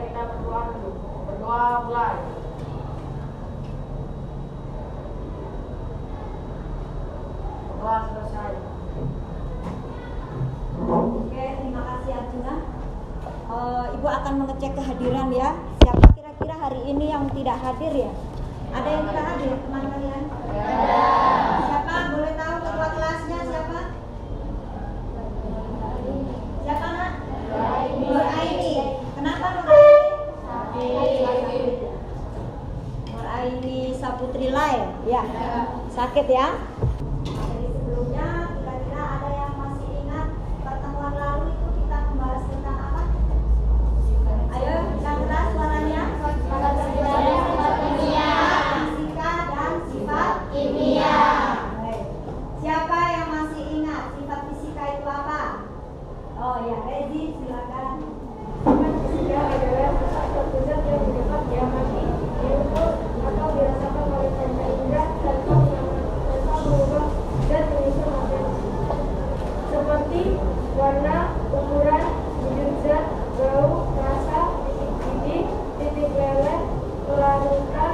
kita berdoa dulu. Berdoa mulai. Berdoa selesai. Oke, terima kasih Arjuna. Ibu akan mengecek kehadiran ya. Siapa kira-kira hari ini yang tidak hadir ya? Ada yang tidak hadir teman kalian? Ada. Siapa? Boleh tahu ketua kelasnya siapa? Siapa nak? Nur Aini. Kenapa Nur Aini? Nur Aini Saputri Lai. Ya. Sakit ya? Jadi sebelumnya kira-kira ada yang masih ingat pertemuan lalu itu kita membahas tentang apa? Ayo, yang keras suaranya. Fisika dan sifat kimia. Baik. Siapa yang masih ingat sifat fisika itu apa? Oh ya, Rezi silakan. Sifat fisika adalah sesuatu zat yang dapat diamati, diukur, atau dirasakan oleh panca indera tanpa mengubah zat jenisnya materi. Seperti warna, ukuran, wujud zat, bau, rasa, titik didih, titik leleh, kelarutan,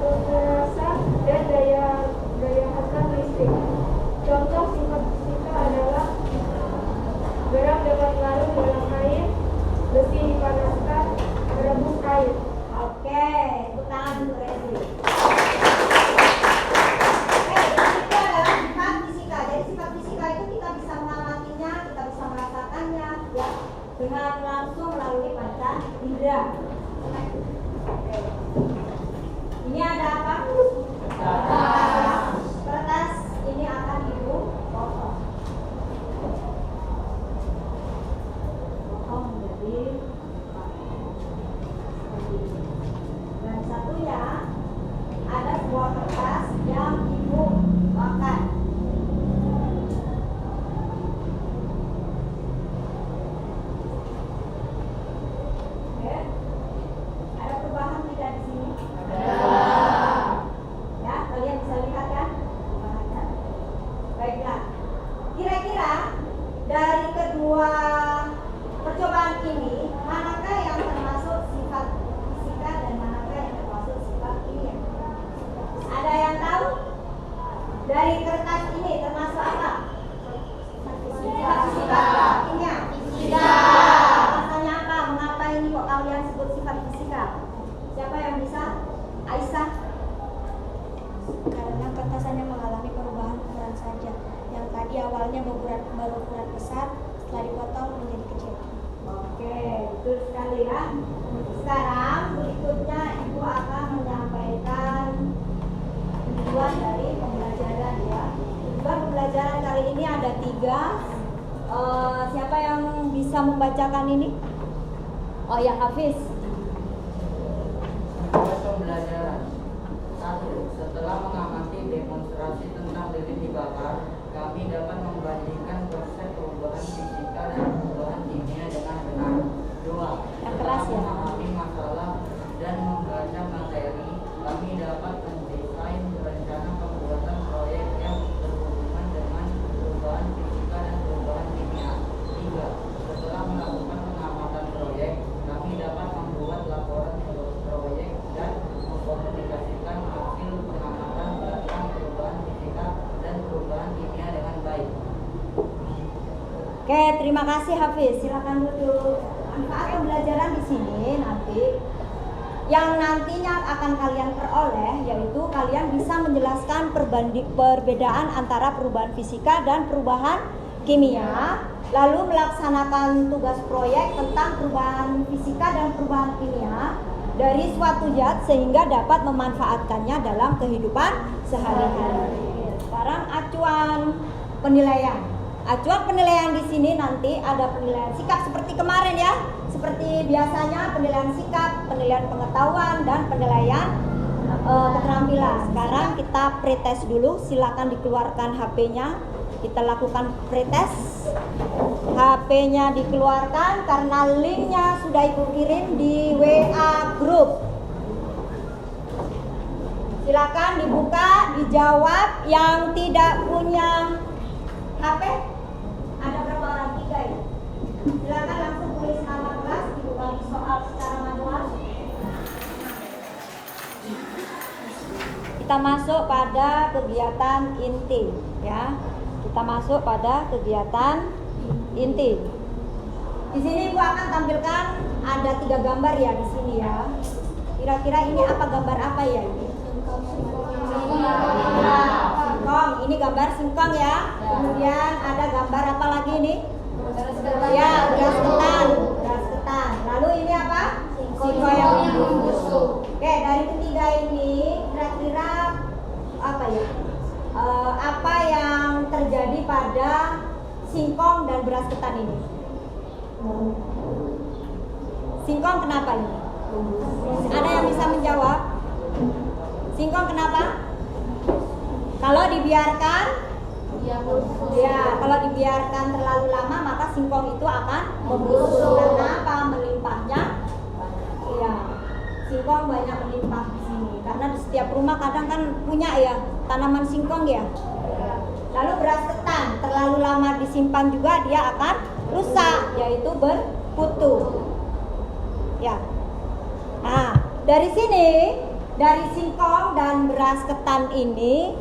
rasa, dan daya hantar listrik. Contoh sifat fisika adalah garam dapat larut dalam air, besi dipanaskan, merebus air. Oke, tepuk tangan untuk Rezi. Itu adalah sifat fisika. Jadi sifat fisika itu kita bisa mengamatinya, kita bisa merasakannya ya, dengan langsung melalui panca indera. Oke. Ini ada apa? Kertas ini akan ibu potong. Potong menjadi dan satunya ada sebuah kertas yang ibu makan. Oke. Ada perubahan tidak di sini? Ya, kalian bisa lihat kan? Perubahannya. Baiklah. Kira-kira dari kedua percobaan ini, manakah yang termasuk sifat fisika dan manakah yang termasuk sifat kimia? Ada yang tahu? Dari kertas ini termasuk apa? Sifat fisika, kimia. Fisika. Alasannya apa? Mengapa ini kok kalian sebut sifat fisika? Siapa yang bisa? Aisyah. Karena kertas hanya mengalami perubahan ukuran saja. Yang tadi awalnya berukuran besar, setelah dipotong menjadi kecil. Oke, betul sekali ya. Sekarang berikutnya ibu akan menyampaikan tujuan dari pembelajaran ya. Tujuan pembelajaran kali ini ada 3. Siapa yang bisa membacakan ini? Oh ya, Hafiz. Pembelajaran 1. Setelah mengamati demonstrasi tentang lilin dibakar, kami dapat membandingkan proses perubahan fisika dan perubahan kimia dengan benar. 2. Yang keras ya. Setelah memahami masalah dan membaca materi, kami dapat mendesain rencana pembuatan proyek yang berhubungan dengan perubahan fisika dan perubahan kimia. 3. Setelah melakukan pengamatan proyek, kami dapat membuat laporan proyek dan mengkomunikasikan hasil pengamatan tentang perubahan fisika dan perubahan kimia dengan baik. Oke, terima kasih Hafiz. Silakan duduk. Manfaat pembelajaran di sini nanti yang nantinya akan kalian peroleh yaitu kalian bisa menjelaskan perbedaan antara perubahan fisika dan perubahan kimia, lalu melaksanakan tugas proyek tentang perubahan fisika dan perubahan kimia dari suatu zat sehingga dapat memanfaatkannya dalam kehidupan sehari-hari. Sekarang acuan penilaian. Acuan penilaian di sini nanti ada penilaian sikap seperti kemarin ya. Seperti biasanya penilaian sikap, penilaian pengetahuan dan penilaian keterampilan. Sekarang kita pretest dulu. Silakan dikeluarkan HP-nya. Kita lakukan pretest. HP-nya dikeluarkan karena linknya sudah ibu kirim di WA group. Silakan dibuka, dijawab. Yang tidak punya HP, ada berapa orang? 3 ya? Silakan langsung tulis nama kelas, dibuka soal secara manual. kita masuk pada kegiatan inti ya. Kita masuk pada kegiatan inti. Di sini Ibu akan tampilkan ada 3 gambar ya di sini ya. Kira-kira ini apa gambar apa ya ini? Singkong. Ini gambar singkong ya. Kemudian ada gambar apa lagi ini? Ya, beras ketan. Beras ketan. Lalu ini apa? Singkong yang busuk. Oke, dari ketiga ini kira-kira apa ya? Apa yang terjadi pada singkong dan beras ketan ini? Singkong kenapa ini? Ada yang bisa menjawab? Singkong kenapa? Kalau dibiarkan, ya, kalau dibiarkan terlalu lama maka singkong itu akan membusuk. Karena apa? Melimpahnya, ya, singkong banyak melimpah di sini. Karena di setiap rumah kadang kan punya ya tanaman singkong ya. Lalu beras ketan terlalu lama disimpan juga dia akan rusak, yaitu berkutu. Ya. Nah, dari sini, dari singkong dan beras ketan ini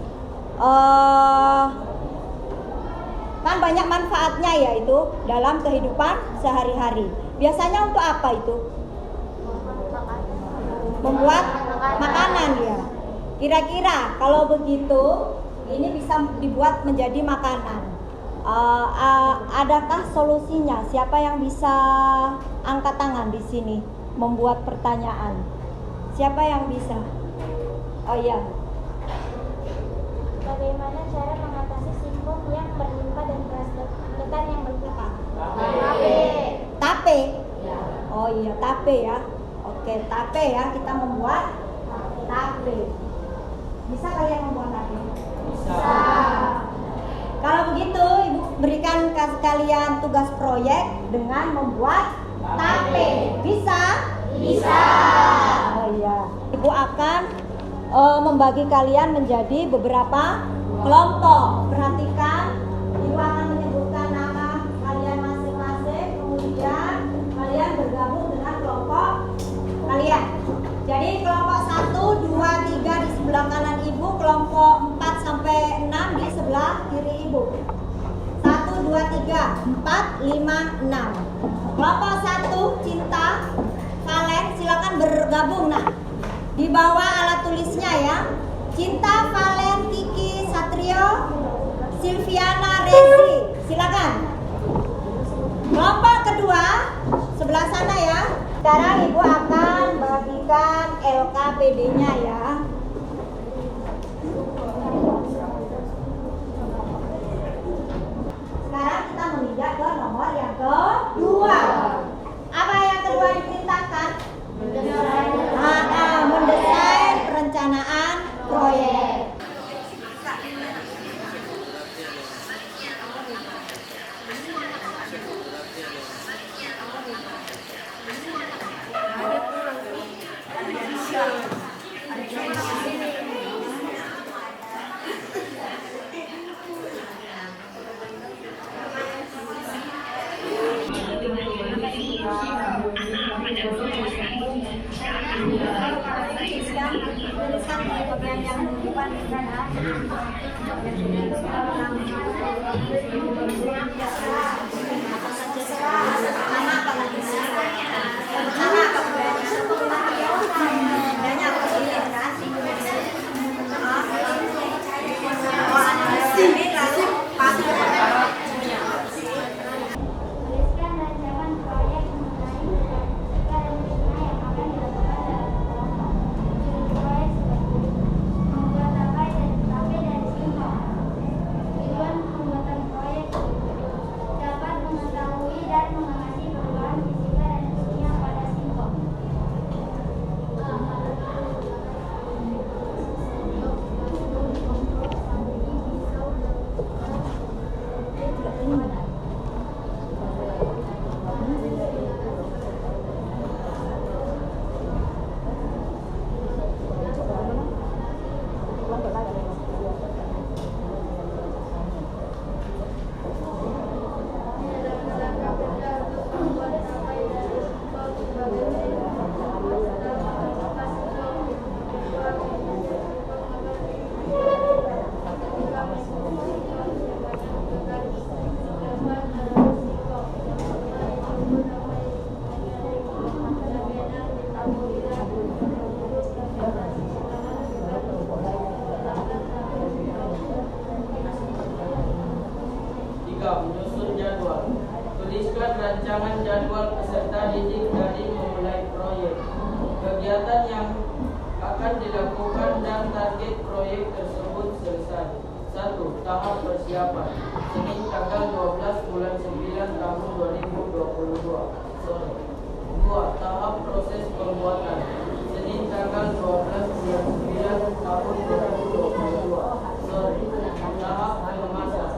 kan banyak manfaatnya yaitu dalam kehidupan sehari-hari. Biasanya untuk apa itu? Membuat makanan ya. Kira-kira kalau begitu ini bisa dibuat menjadi makanan. Adakah solusinya? Siapa yang bisa angkat tangan di sini membuat pertanyaan? Siapa yang bisa? Oh iya. Bagaimana cara mengatasi singkong yang berlimpah dan beras ketan yang berlimpah? Tape. Oh iya, tape ya. Oke, tape ya. Kita membuat tape. Bisa kalian membuat tape? Bisa. Kalau begitu, Ibu berikan kalian tugas proyek dengan membuat tape. Bisa? Bisa. Oh iya. Ibu akan membagi kalian menjadi beberapa kelompok. Perhatikan, Ibu akan menyebutkan nama kalian masing-masing, kemudian kalian bergabung dengan kelompok kalian. Jadi kelompok 1, 2, 3 di sebelah kanan Ibu, kelompok 4 sampai 6 di sebelah kiri Ibu. 1, 2, 3, 4, 5, 6. Kelompok 1, Cinta, Valen, silakan bergabung. Nah, di bawah alat tulisnya ya. Cinta, Valen, Kiki, Satrio, Silviana, Rezi. Silakan. Kelompok kedua sebelah sana ya. Sekarang Ibu akan bagikan LKPD-nya ya. Sekarang kita menginjak ke nomor yang kedua. Apa yang kedua diperintahkan? Mendesain perencanaan proyek. Tuliskan di bagian yang depan kanan. Nama apa lagi? Nama apa bedanya apa sih kan? Oh, ada di sini lalu pasti Tuliskan rancangan proyek mengenai tiga rencana yang akan dilakukan dalam kelompok. Ciri proyek seperti membuat tape dari singkong. Tujuan pembuatan proyek, dapat dilakukan dan target proyek tersebut selesai. 1. Tahap persiapan. Senin tanggal 12 bulan 9 tahun 2022 sore. 2. Tahap proses pembuatan. Senin tanggal 12 bulan 9 tahun 2022 sore. Tahap pengemasan.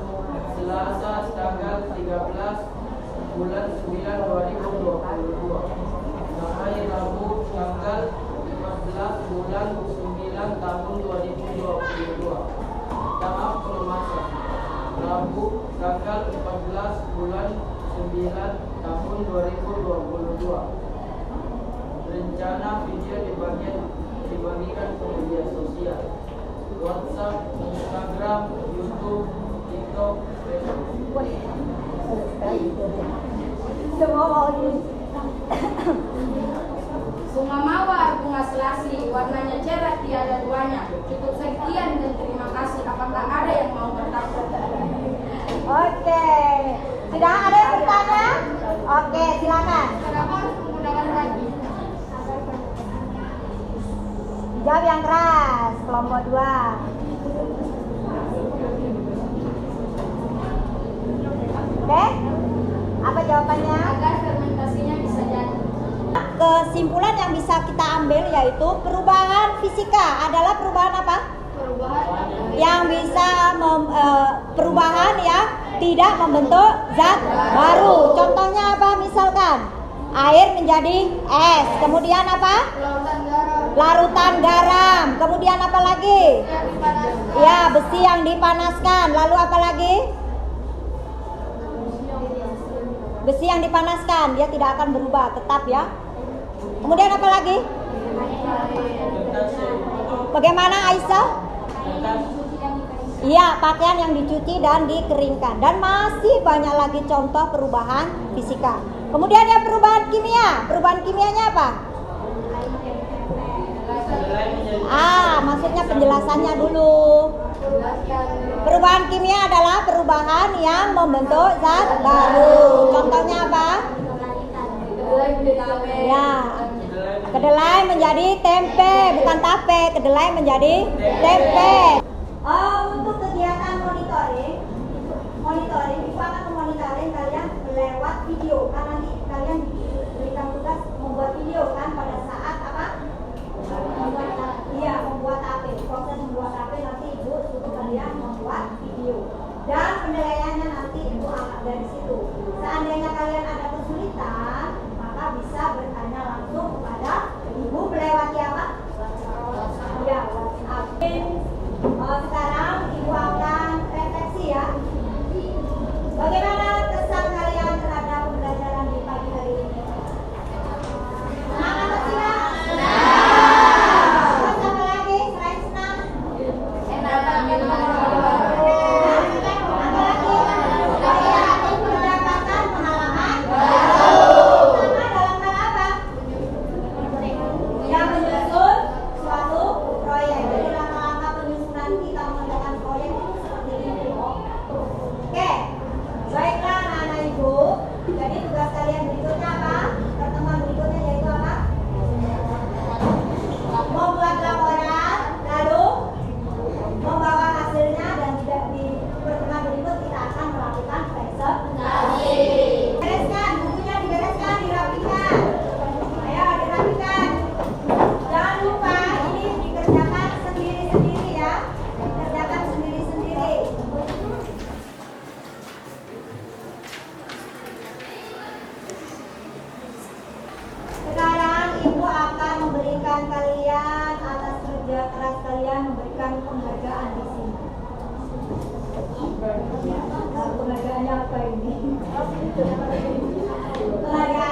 Selasa tanggal 13 bulan 9 2022 sampai Rabu tanggal 14 bulan 9 tahun 2022. Tahap pengemasan. Rabu tanggal 14 bulan 9 tahun 2022. Rencana video dibagikan ke media sosial, WhatsApp, Instagram, YouTube, TikTok, Facebook. Semua mau ini. Bunga mawar, bunga selasi, warnanya cerah tiada duanya. Cukup sekian dan terima kasih. Apakah ada yang mau bertanya? Oke. Sudah ada yang bertanya? Oke, silakan. Kenapa harus menggunakan ragi? Jawab yang keras, kelompok 2. Oke? Apa jawabannya? Agar fermentasinya bisa jadi. Kesimpulan yang bisa kita ambil yaitu perubahan fisika adalah perubahan apa? Perubahan Yang bisa perubahan ya tidak membentuk zat baru. Contohnya apa? Misalkan air menjadi es. Kemudian apa? lautan garam Larutan garam. Kemudian apa lagi? yang dipanaskan. Ya, besi yang dipanaskan. Lalu apa lagi? Besi yang dipanaskan, dia tidak akan berubah, tetap ya. Kemudian apa lagi? Bagaimana Aisyah? Iya, pakaian yang dicuci dan dikeringkan. Dan masih banyak lagi contoh perubahan fisika. Kemudian ya perubahan kimia. Perubahan kimianya apa? Maksudnya penjelasannya dulu. Perubahan kimia adalah perubahan yang membentuk zat baru. Contohnya apa? Ya, kedelai menjadi tempe, bukan tape. Kedelai menjadi tempe. Untuk kegiatan monitoring itu akan memonitoring kalian lewat video. Karena nanti kalian diberikan tugas membuat video kan pada saat apa? Membuat tape. Proses membuat tape nanti ibu suruh kalian membuat video. Dan penilaiannya nanti ibu angkat dari situ. Seandainya kalian ada kesulitan, maka bisa bertanya langsung kepada ibu melewati apa? Ya, WhatsApp. Sekarang ibu akan refleksi ya. Bagaimana kesan kalian terhadap pembelajaran di pagi hari ini? Senang atau tidak? Terus apa lagi selain senang? Mendapatkan pengalaman sama dalam hal apa? Yang menyusun suatu proyek. Jadi langkah-langkah penyusunan kita mengerjakan proyek itu seperti ini. Oke, baiklah anak-anak ibu. Jadi tugas kalian berikutnya apa? Pertemuan berikutnya yaitu apa? Membuat laporan, lalu membawa hasilnya, dan tidak di pertemuan berikut kita akan melakukan presentasi. Bereskan, bukunya dibereskan, dirapikan. Ayo dirapikan. Jangan lupa ini dikerjakan sendiri-sendiri ya. Dikerjakan sendiri-sendiri. Sekarang ibu akan memberikan kalian atas kerja keras kalian, memberikan penghargaan di sini. Penghargaannya apa ini? Penghargaan